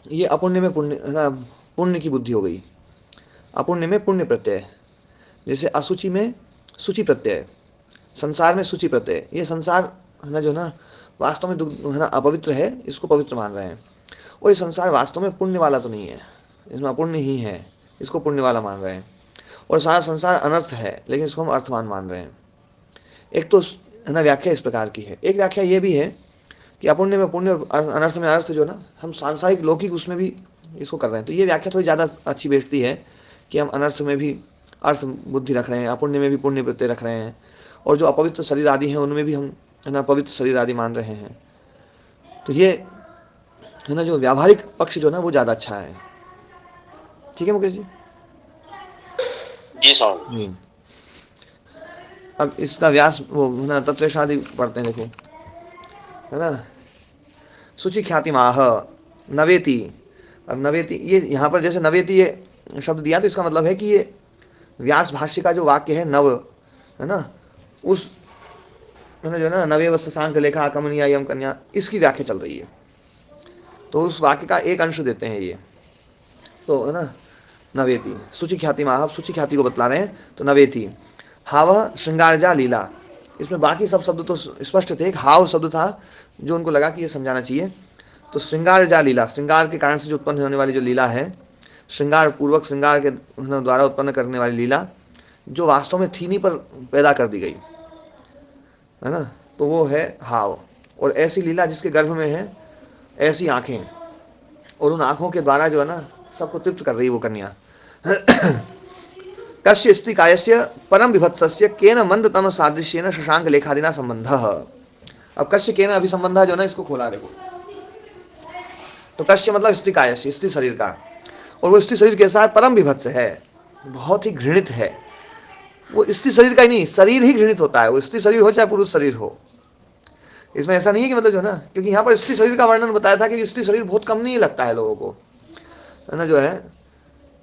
ये अपुण्य में पुण्य है ना, पुण्य की बुद्धि हो गई। अपुण्य में पुण्य प्रत्यय, जैसे अशुचि में शुचि प्रत्यय, संसार में शुचि प्रत्यय। ये संसार है ना जो ना वास्तव में है ना अपवित्र है, इसको पवित्र मान रहे हैं, और ये संसार वास्तव में पुण्य वाला तो नहीं है, इसमें अपुण्य ही है, इसको पुण्य वाला मान रहे हैं। और सारा संसार अनर्थ है, लेकिन इसको हम अर्थवान मान रहे हैं। एक तो है ना व्याख्या इस प्रकार की है। एक व्याख्या ये भी है कि अपुण्य में पुण्य और अनर्थ में अर्थ जो ना हम सांसारिक लौकिक उसमें भी इसको कर रहे हैं। तो ये व्याख्या थोड़ी ज़्यादा अच्छी बैठती है कि हम अनर्थ में भी अर्थ बुद्धि रख रहे हैं, अपुण्य में भी पुण्य प्रत्यय रख रहे हैं, और जो अपवित्र शरीर आदि हैं उनमें भी हम है ना पवित्र शरीर आदि मान रहे हैं। तो ये है ना जो व्यावहारिक पक्ष जो ना वो ज़्यादा अच्छा है। ठीक है मुकेश जी? जी स्वामी। अब इसका व्यास वो है ना तत्वशादी पढ़ते हैं, देखो है ना। शुचि ख्याति माह नवेति। अब नवेति ये यहाँ पर जैसे नवेति ये शब्द दिया, तो इसका मतलब है कि ये व्यास भाष्य का जो वाक्य है नव है ना, उस है ना जो ना नवे वस्त्रांक लेखा कमनिया यम कन्या, इसकी व्याख्या चल रही है। तो उस वाक्य का एक अंश देते हैं ये, तो है ना नवेति। शुचि ख्याति माह, शुचि ख्याति को बतला रहे हैं, तो नवेति। हाव श्रृंगारजा लीला, इसमें बाकी सब शब्द तो स्पष्ट थे, एक हाव शब्द था जो उनको लगा कि ये समझाना चाहिए। तो श्रृंगारजा लीला, श्रृंगार के कारण से जो उत्पन्न होने वाली जो लीला है, श्रृंगार पूर्वक श्रृंगार के द्वारा उत्पन्न करने वाली लीला, जो वास्तव में थी नहीं पर पैदा कर दी गई है ना, तो वो है हाव। और ऐसी लीला जिसके गर्भ में है ऐसी आंखें, और उन आंखों के द्वारा जो है ना सबको तृप्त कर रही वो कन्या। कस्य स्त्री कायस्य परम विभत्सस्य केन मंदतम सादृश्येन शशांक लेखादिना संबंध। अब कस्य केन अभिसंबंध जो ना इसको खोला, देखो तो कश्य मतलब स्त्री कायस्य, स्त्री शरीर का, और वो स्त्री शरीर कैसा है? परम विभत्स है, बहुत ही घृणित है। वो स्त्री शरीर का ही नहीं, शरीर ही घृणित होता है, वो स्त्री शरीर हो चाहे पुरुष शरीर हो। इसमें ऐसा नहीं है कि मतलब जो है ना, क्योंकि यहाँ पर स्त्री शरीर का वर्णन बताया था कि स्त्री शरीर बहुत कम नहीं लगता है लोगों को, है ना, जो है,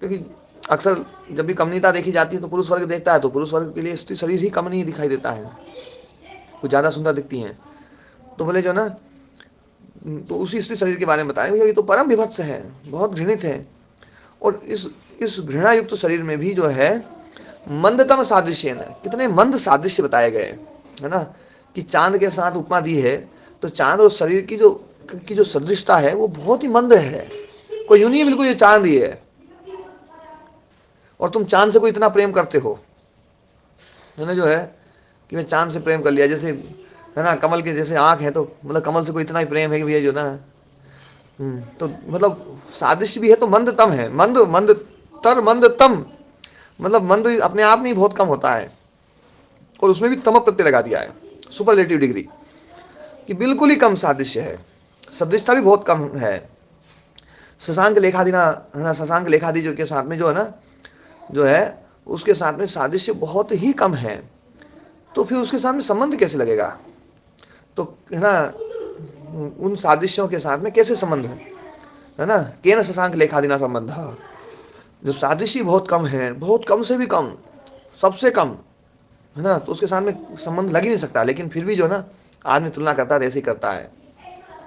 क्योंकि अक्सर जब भी कमनीयता देखी जाती है तो पुरुष वर्ग देखता है, तो पुरुष वर्ग के लिए स्त्री शरीर ही कम नहीं दिखाई देता है, कुछ ज़्यादा सुंदर दिखती हैं। तो बोले जो ना, तो उसी स्त्री शरीर के बारे में बताएं, भैया ये तो परम विभत्स है, बहुत घृणित है। और इस घृणा युक्त शरीर में भी जो है मंदतम सादृश्य है, कितने मंद सादृश्य बताए गए, है ना, कि चांद के साथ उपमा दी है, तो चांद और शरीर की जो सदृशता है वो बहुत ही मंद है, कोई यूं नहीं है बिल्कुल ये चांद ही है, और तुम चांद से कोई इतना प्रेम करते हो, है ना, जो है कि मैं चांद से प्रेम कर लिया, जैसे है ना, कमल के जैसे आंख है, तो मतलब कमल से कोई इतना ही प्रेम है कि भैया जो ना, तो मतलब सादृश्य भी है, तो मंदतम है, मंदतम मतलब मंद अपने आप में ही बहुत कम होता है, और उसमें भी तम प्रत्यय लगा दिया है, सुपरलेटिव डिग्री, कि बिल्कुल ही कम सादृश्य है, सदृशता भी बहुत कम है। शशांक लेखादि ना, है ना, शशांक लेखादि जो के साथ में जो है ना, जो है उसके साथ में सादृश्य बहुत ही कम है, तो फिर उसके साथ में संबंध कैसे लगेगा? तो है ना, उन सादृश्यों के साथ में कैसे संबंध है ना, केन शशांक लेखादिना संबंध, जब सादृश्य बहुत कम है, बहुत कम से भी कम, सबसे कम, है ना, तो उसके साथ में संबंध लग ही नहीं सकता। लेकिन फिर भी जो ना आदमी तुलना करता है, ऐसे ही करता है।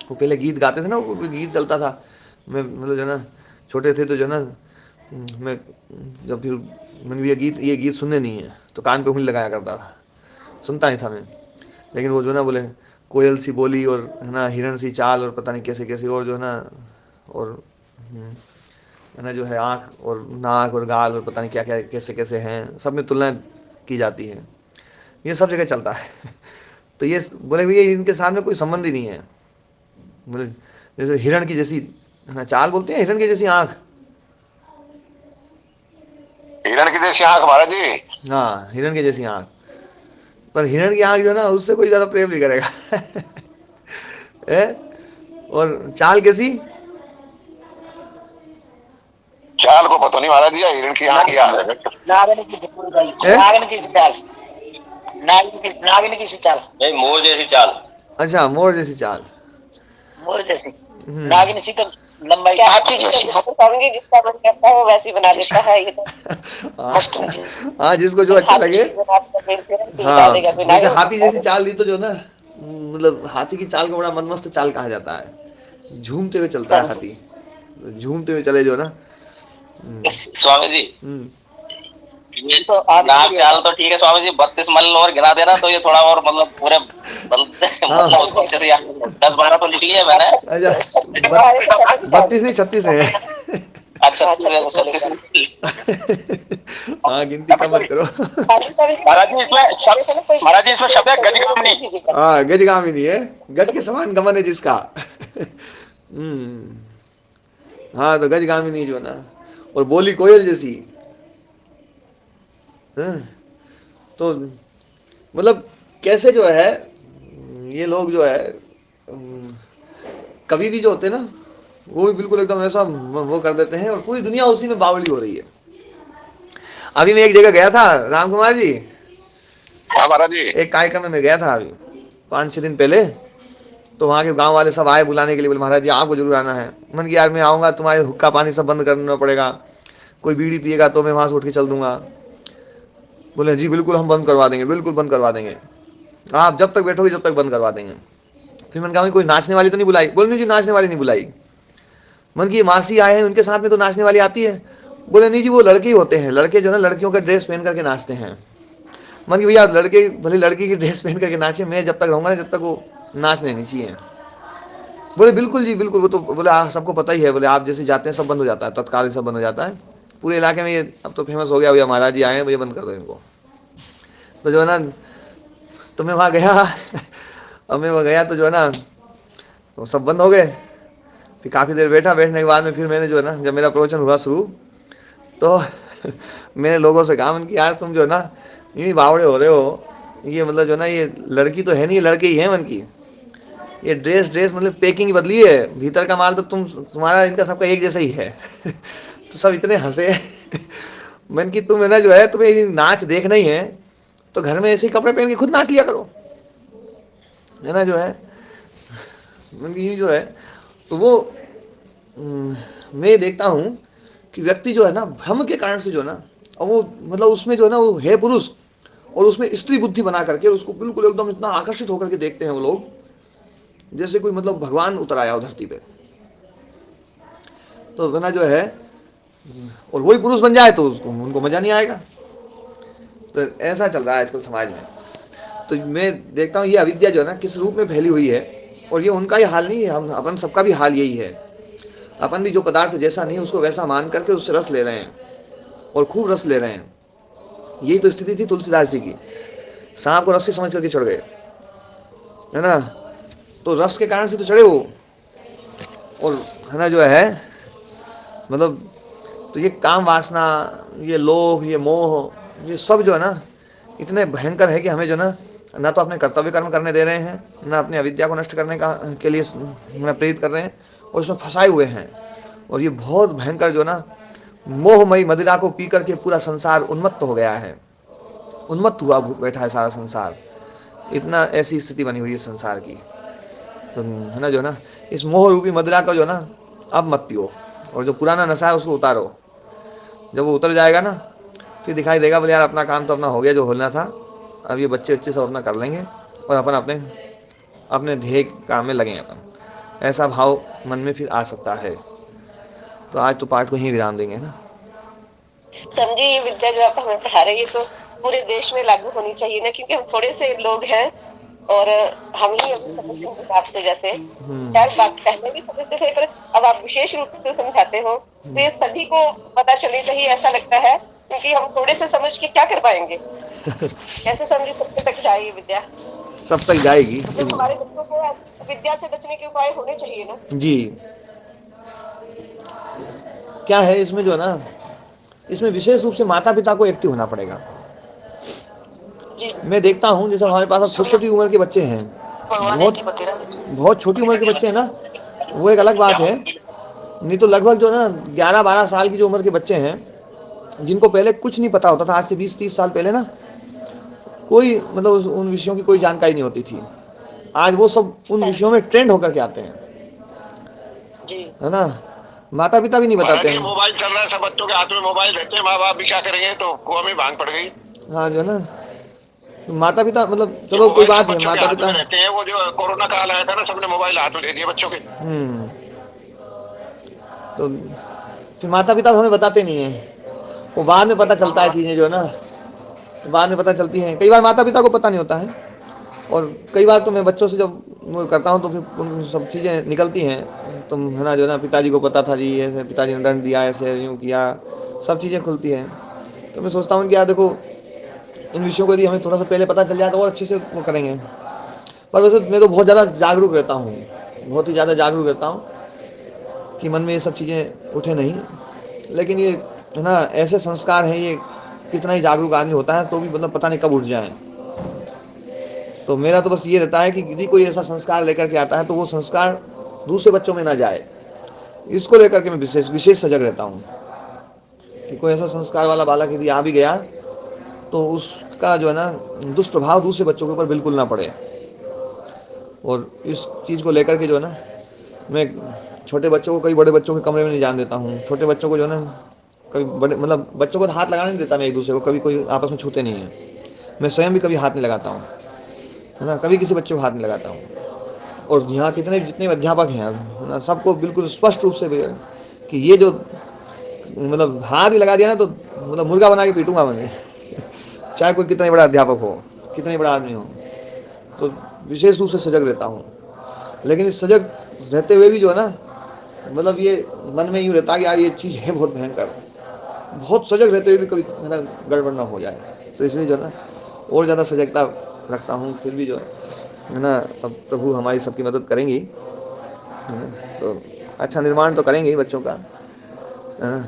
वो पहले गीत गाते थे ना, वो गीत चलता था, मैं मतलब जो ना छोटे थे तो जो ना, मैं जब फिर मैंने ये गीत सुनने नहीं है तो कान पे उंगली लगाया करता था, सुनता नहीं था मैं। लेकिन वो जो ना बोले कोयल सी बोली और है ना हिरण सी चाल और पता नहीं कैसे कैसे, और जो है ना, और है ना जो है आँख और नाक और गाल और पता नहीं क्या क्या कैसे कैसे हैं, सब में तुलना की जाती है, ये सब जगह चलता है। तो ये बोले भैया इनके सामने कोई संबंध ही नहीं है। बोले जैसे हिरण की जैसी है ना चाल बोलते हैं, हिरण की जैसी आँख, हिरण की जैसी आंख महाराज जी। हाँ हिरण की जैसी आँख, पर हिरण की आँख जो है ना उससे कोई ज्यादा प्रेम नहीं करेगा। और चाल कैसी? चाल को पता नहीं महाराज जी, हिरण की आंख याद है। नागिन की चाल, नागिन की चाल, नहीं मोर जैसी चाल। अच्छा मोर जैसी चाल, मोर जैसी, नागिन की तो लंबाई होंगी, जिसका मन करता है वो वैसी बना देता है। ये तो हाँ जिसको जो अच्छा लगे। हाँ जैसे हाथी जैसी चाल ली तो जो ना, मतलब हाथी की चाल को बड़ा मनमस्त चाल कहा जाता है, झूमते हुए चलता है हाथी, झूमते हुए चले जो ना। स्वामी जी ये तो नाक चाल तो ठीक है स्वामी जी, 32 मल और गिना देना तो ये थोड़ा और मतलब पूरे मतलब उसको अच्छे से 10-12 तो लिख लिया मैंने। अच्छा 32 नहीं 36 है। अच्छा हाँ गिनती कम मत करो। महाराज जी इसमें शब्द है गजगामिनी। हाँ गजगामिनी है, गज के समान गमन है जिसका। हाँ तो गजगामिनी जो ना, और बोली कोयल जैसी। तो मतलब कैसे जो है ये लोग जो है कभी भी जो होते हैं ना, वो भी बिल्कुल एकदम ऐसा वो कर देते हैं, और पूरी दुनिया उसी में बावली हो रही है। अभी मैं एक जगह गया था राम कुमार जी, महाराज जी एक कार्यक्रम में गया था अभी 5-6 दिन पहले, तो वहाँ के गांव वाले सब आए बुलाने के लिए, बोले महाराज जी आपको जरूर आना है। मन की यार मैं आऊँगा, तुम्हारे हुक्का पानी सब बंद करना पड़ेगा, कोई बीड़ी पिएगा तो मैं वहाँ से उठ के चल दूंगा। बोले जी बिल्कुल हम बंद करवा देंगे, बिल्कुल बंद करवा देंगे, आप जब तक बैठोगे जब तक बंद करवा देंगे। फिर मैंने कहा कोई नाचने वाली तो नहीं बुलाई? बोले नहीं जी नाचने वाली नहीं बुलाई। मन की मासी आए हैं उनके साथ में तो नाचने वाली आती है? बोले नहीं जी वो लड़के ही होते हैं, लड़के जो ना लड़कियों का ड्रेस पहन करके नाचते हैं। मन की भैया लड़के भले लड़की की ड्रेस पहन करके नाचे, मैं जब तक रहूंगा ना जब तक वो नाचने नहीं चाहिए। बोले बिल्कुल जी बिल्कुल, वो तो बोले सबको पता ही है, बोले आप जैसे जाते हैं सब बंद हो जाता है, तत्काल सब बंद हो जाता है पूरे इलाके में, ये अब तो फेमस हो गया भैया महाराज जी आए हैं भैया बंद कर दो इनको। तो जो है ना, तो मैं वहाँ गया, अब मैं वहाँ गया तो जो है ना वो सब बंद हो गए। फिर काफ़ी देर बैठा, बैठने के बाद में फिर मैंने जो है ना, जब मेरा प्रवचन हुआ शुरू तो मैंने लोगों से कहा कि यार तुम जो है ना ये बावड़े हो रहे हो, ये मतलब जो है ना ये लड़की तो है नहीं, लड़के ही हैं मन की, ये ड्रेस मतलब पैकिंग ही बदली है, भीतर का माल तो तुम्हारा इनका सबका एक जैसा ही है। तो सब इतने हंसे। मन की तुम है ना जो है, तुम्हें ये नाच देखना ही है तो घर में ऐसे ही कपड़े पहन के खुद नाच लिया करो, है ना जो है। मन की जो है तो वो मैं देखता हूँ कि व्यक्ति जो है ना भ्रम के कारण से जो है ना, और वो मतलब उसमें जो है ना वो है पुरुष और उसमें स्त्री बुद्धि बना करके उसको बिल्कुल एकदम इतना आकर्षित होकर के देखते हैं वो लोग, जैसे कोई मतलब भगवान उतर आया हो धरती पे। तो है ना जो है, और वही पुरुष बन जाए तो उसको उनको मजा नहीं आएगा। तो ऐसा चल रहा है आजकल समाज में। तो मैं देखता हूँ ये अविद्या जो है ना किस रूप में फैली हुई है, और ये उनका ही हाल नहीं है, हम अपन सबका भी हाल यही है। अपन भी जो पदार्थ जैसा नहीं उसको वैसा मान करके उससे रस ले रहे हैं और खूब रस ले रहे हैं। यही तो स्थिति थी तुलसीदास जी की, सांप को रस्सी समझ करके चढ़ गए, है ना। तो रस के कारण से तो चढ़े वो, और है ना जो है मतलब, तो ये काम वासना, ये लोभ, ये मोह, ये सब जो है ना इतने भयंकर है कि हमें जो ना तो अपने कर्तव्य कर्म करने दे रहे हैं, ना अपनी अविद्या को नष्ट करने के लिए प्रेरित कर रहे हैं, और इसमें फंसाए हुए हैं। और ये बहुत भयंकर जो ना मोहमयी मदिरा को पी करके पूरा संसार उन्मत्त हो गया है, उन्मत्त हुआ बैठा है सारा संसार। इतना ऐसी स्थिति बनी हुई है संसार की, तो है ना जो ना इस मोह रूपी मदिरा का जो ना अब मत पियो, और जो पुराना नशा है उसको उतारो। जब वो उतर जाएगा ना फिर दिखाई देगा बोले यार अपना काम तो अपना हो गया जो होना था, अब ये बच्चे सब अपना कर लेंगे और अपन अपने अपने ध्येय काम में लगेंगे अपन, ऐसा भाव मन में फिर आ सकता है। तो आज तो पाठ को ही विराम देंगे ना। समझिए ये विद्या जो आप हमें पढ़ा रहे हैं तो पूरे देश में लागू होनी चाहिए ना, क्योंकि हम थोड़े से लोग हैं और हम ही अभी समझते हैं आपसे, जैसे यार बात पहले भी समझते थे, पर अब आप विशेष रूप से समझाते हो तो ये सभी को पता चलनी चाहिए ऐसा लगता है, क्योंकि हम थोड़े से समझ के क्या कर पाएंगे। कैसे समझे सबसे तक जाए ये विद्या, सब तक जाएगी। तो हमारे बच्चों को विद्या से बचने के उपाय होने चाहिए ना जी। क्या है इसमें जो है ना, इसमें विशेष रूप से माता पिता को एक्टिव होना पड़ेगा। मैं देखता हूँ जैसे हमारे पास छोटी छोटी उम्र के बच्चे हैं, बहुत छोटी उम्र के बच्चे हैं ना, वो एक अलग बात है। नहीं तो लगभग जो ना 11-12 साल की जो उम्र के बच्चे हैं, जिनको पहले कुछ नहीं पता होता था, आज से 20-30 साल पहले ना कोई मतलब उन विषयों की कोई जानकारी नहीं होती थी, आज वो सब उन विषयों में ट्रेंड होकर के आते हैं, है ना। माता पिता भी नहीं बताते हैं। मोबाइल चल रहा है, सब बच्चों के हाथ में मोबाइल रहते हैं, माँ बाप भी क्या करेंगे, तो कुआं में भांग पड़ गई। हाँ जो है ना, माता पिता मतलब चलो कोई बात है, माता पिता रहते हैं, वो जो कोरोना काल आया था ना, सबने मोबाइल हाथ में दे दिए बच्चों के। तो फिर माता पिता हमें बताते नहीं है, वो बाद में पता चलता है चीजें जो है ना, बाद में पता चलती हैं। कई बार माता पिता को पता नहीं होता है, और कई बार तो मैं बच्चों से जब वो करता हूँ तो फिर उन सब चीज़ें निकलती हैं, तो है ना जो है ना पिताजी को पता था जी, ऐसे पिताजी ने दंड दिया, ऐसे यूँ किया, सब चीज़ें खुलती हैं। तो मैं सोचता हूँ कि यार देखो इन विषयों को यदि हमें थोड़ा सा पहले पता चल जाए तो और अच्छे से वो करेंगे। पर वैसे मैं तो बहुत ज़्यादा जागरूक रहता हूँ, बहुत ही ज़्यादा जागरूक रहता हूँ कि मन में ये सब चीज़ें उठे नहीं। लेकिन ये है ना ऐसे संस्कार हैं, ये कितना ही जागरूक आदमी होता है तो भी मतलब पता नहीं कब उठ जाए। तो मेरा तो बस ये रहता है कि यदि कोई ऐसा संस्कार लेकर के आता है तो वो संस्कार दूसरे बच्चों में ना जाए, इसको लेकर के मैं विशेष सजग रहता हूँ कि कोई ऐसा संस्कार वाला बालक यदि आ भी गया तो उसका जो है ना दुष्प्रभाव दूसरे बच्चों के ऊपर बिल्कुल ना पड़े। और इस चीज़ को लेकर के जो है ना मैं छोटे बच्चों को कई बड़े बच्चों के कमरे में नहीं जान देता हूँ। छोटे बच्चों को जो है ना कभी बड़े मतलब बच्चों को हाथ लगाने नहीं देता मैं एक दूसरे को, कभी कोई आपस में छूते नहीं है। मैं स्वयं भी कभी हाथ नहीं लगाता हूँ, है ना, कभी किसी बच्चे को हाथ नहीं लगाता हूँ। और यहाँ जितने अध्यापक हैं है ना, सबको बिल्कुल स्पष्ट रूप से कि ये जो मतलब हाथ भी लगा दिया ना तो मतलब मुर्गा बना के पीटूंगा मैंने। चाहे कोई कितना बड़ा अध्यापक हो, कितना बड़ा आदमी हो। तो विशेष रूप से सजग रहता हूँ। लेकिन इस सजग रहते हुए भी जो है ना मतलब ये मन में यूँ रहता है कि यार ये चीज़ है बहुत भयंकर, बहुत सजग रहते हुए भी कभी है ना गड़बड़ ना हो जाए। तो इसलिए जो है ना और ज़्यादा सजगता रखता हूँ। फिर भी जो है ना अब प्रभु हमारी सबकी मदद करेंगी, है ना, तो अच्छा निर्माण तो करेंगे ही बच्चों का, है ना।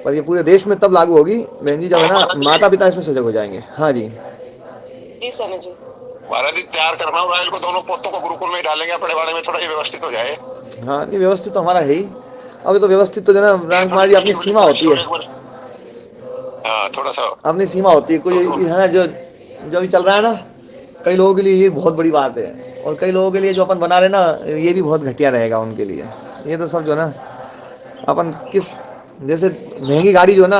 पर ये पूरे देश में तब लागू होगी बहन जी जब है ना माता पिता इसमें सजग हो जाएंगे। हाँ जी जी समझो। महाराज जी तैयार करना राइल को, दोनों पोतों को गुरुकुल में ही डालेंगे, अपने बारे में थोड़ा ये व्यवस्थित हो जाए। हाँ नहीं व्यवस्थित तो हमारा है ही, अभी तो व्यवस्थित तो जो ना राम कुमार जी अपनी सीमा होती है, हाँ थोड़ा सा अपनी सीमा होती है। कोई है ना जो जो अभी चल रहा है ना, कई लोगों के लिए ये बहुत बड़ी बात है, और कई लोगों के लिए जो अपन बना रहे ना ये भी बहुत घटिया रहेगा उनके लिए। ये तो सब जो ना अपन किस जैसे महंगी गाड़ी जो ना,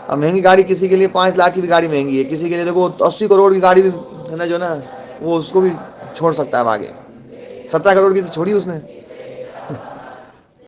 अब महंगी गाड़ी किसी के लिए 5 लाख की भी गाड़ी महंगी है, किसी के लिए देखो 80 करोड़ की गाड़ी भी है ना जो ना वो उसको भी छोड़ सकता है आगे। 17 करोड़ की तो छोड़ी उसने,